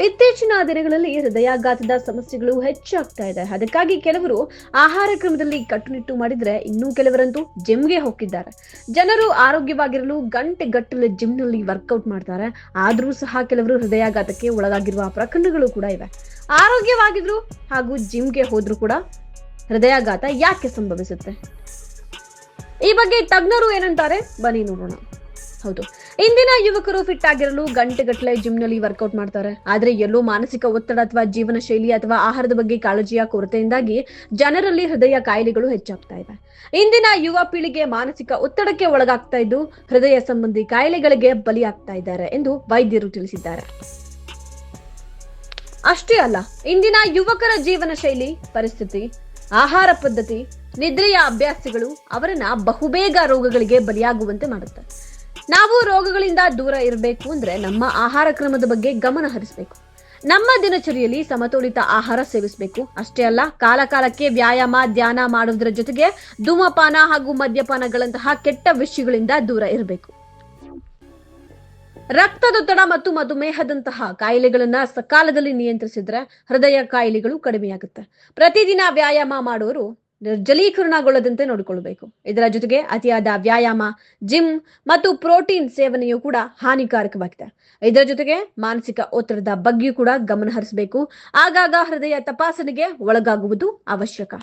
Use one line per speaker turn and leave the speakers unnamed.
ಇತ್ತೀಚಿನ ದಿನಗಳಲ್ಲಿ ಹೃದಯಾಘಾತದ ಸಮಸ್ಯೆಗಳು ಹೆಚ್ಚಾಗ್ತಾ ಇದೆ. ಅದಕ್ಕಾಗಿ ಕೆಲವರು ಆಹಾರ ಕ್ರಮದಲ್ಲಿ ಕಟ್ಟುನಿಟ್ಟು ಮಾಡಿದ್ರೆ, ಇನ್ನೂ ಕೆಲವರಂತೂ ಜಿಮ್ಗೆ ಹೋಗಿದ್ದಾರೆ. ಜನರು ಆರೋಗ್ಯವಾಗಿರಲು ಗಂಟೆಗಟ್ಟಲೆ ಜಿಮ್ನಲ್ಲಿ ವರ್ಕೌಟ್ ಮಾಡ್ತಾರೆ. ಆದ್ರೂ ಸಹ ಕೆಲವರು ಹೃದಯಾಘಾತಕ್ಕೆ ಒಳಗಾಗಿರುವ ಪ್ರಕರಣಗಳು ಕೂಡ ಇವೆ. ಆರೋಗ್ಯವಾಗಿದ್ರು ಹಾಗೂ ಜಿಮ್ಗೆ ಹೋದ್ರು ಕೂಡ ಹೃದಯಾಘಾತ ಯಾಕೆ ಸಂಭವಿಸುತ್ತೆ? ಈ ಬಗ್ಗೆ ತಜ್ಞರು ಏನಂತಾರೆ ಬನ್ನಿ ನೋಡೋಣ. ಹೌದು, ಇಂದಿನ ಯುವಕರು ಫಿಟ್ ಆಗಿರಲು ಗಂಟೆಗಟ್ಟಲೆ ಜಿಮ್ನಲ್ಲಿ ವರ್ಕೌಟ್ ಮಾಡ್ತಾರೆ. ಆದ್ರೆ ಎಲ್ಲೋ ಮಾನಸಿಕ ಒತ್ತಡ ಅಥವಾ ಜೀವನ ಶೈಲಿ ಅಥವಾ ಆಹಾರದ ಬಗ್ಗೆ ಕಾಳಜಿಯ ಕೊರತೆಯಿಂದಾಗಿ ಜನರಲ್ಲಿ ಹೃದಯ ಕಾಯಿಲೆಗಳು ಹೆಚ್ಚಾಗ್ತಾ ಇವೆ. ಇಂದಿನ ಯುವ ಪೀಳಿಗೆ ಮಾನಸಿಕ ಒತ್ತಡಕ್ಕೆ ಒಳಗಾಗ್ತಾ ಇದ್ದು ಹೃದಯ ಸಂಬಂಧಿ ಕಾಯಿಲೆಗಳಿಗೆ ಬಲಿಯಾಗ್ತಾ ಇದ್ದಾರೆ ಎಂದು ವೈದ್ಯರು ತಿಳಿಸಿದ್ದಾರೆ. ಅಷ್ಟೇ ಅಲ್ಲ, ಇಂದಿನ ಯುವಕರ ಜೀವನ ಶೈಲಿ, ಪರಿಸ್ಥಿತಿ, ಆಹಾರ ಪದ್ಧತಿ, ನಿದ್ರೆಯ ಅಭ್ಯಾಸಗಳು ಅವರನ್ನ ಬಹುಬೇಗ ರೋಗಗಳಿಗೆ ಬಲಿಯಾಗುವಂತೆ ಮಾಡುತ್ತೆ. ನಾವು ರೋಗಗಳಿಂದ ದೂರ ಇರಬೇಕು ಅಂದ್ರೆ ನಮ್ಮ ಆಹಾರ ಕ್ರಮದ ಬಗ್ಗೆ ಗಮನ ಹರಿಸಬೇಕು. ನಮ್ಮ ದಿನಚರಿಯಲ್ಲಿ ಸಮತೋಲಿತ ಆಹಾರ ಸೇವಿಸಬೇಕು. ಅಷ್ಟೇ ಅಲ್ಲ, ಕಾಲಕಾಲಕ್ಕೆ ವ್ಯಾಯಾಮ, ಧ್ಯಾನ ಮಾಡುವುದರ ಜೊತೆಗೆ ಧೂಮಪಾನ ಹಾಗೂ ಮದ್ಯಪಾನಗಳಂತಹ ಕೆಟ್ಟ ವಿಷಯಗಳಿಂದ ದೂರ ಇರಬೇಕು. ರಕ್ತದೊತ್ತಡ ಮತ್ತು ಮಧುಮೇಹದಂತಹ ಕಾಯಿಲೆಗಳನ್ನ ಸಕಾಲದಲ್ಲಿ ನಿಯಂತ್ರಿಸಿದ್ರೆ ಹೃದಯ ಕಾಯಿಲೆಗಳು ಕಡಿಮೆಯಾಗುತ್ತೆ. ಪ್ರತಿದಿನ ವ್ಯಾಯಾಮ ಮಾಡುವವರು ನಿರ್ಜಲೀಕರಣಗೊಳ್ಳದಂತೆ ನೋಡಿಕೊಳ್ಳಬೇಕು. ಇದರ ಜೊತೆಗೆ ಅತಿಯಾದ ವ್ಯಾಯಾಮ, ಜಿಮ್ ಮತ್ತು ಪ್ರೋಟೀನ್ ಸೇವನೆಯು ಕೂಡ ಹಾನಿಕಾರಕವಾಗಿದೆ. ಇದರ ಜೊತೆಗೆ ಮಾನಸಿಕ ಒತ್ತಡದ ಬಗ್ಗೆಯೂ ಕೂಡ ಗಮನ ಹರಿಸಬೇಕು. ಆಗಾಗ ಹೃದಯ ತಪಾಸಣೆಗೆ ಒಳಗಾಗುವುದು ಅವಶ್ಯಕ.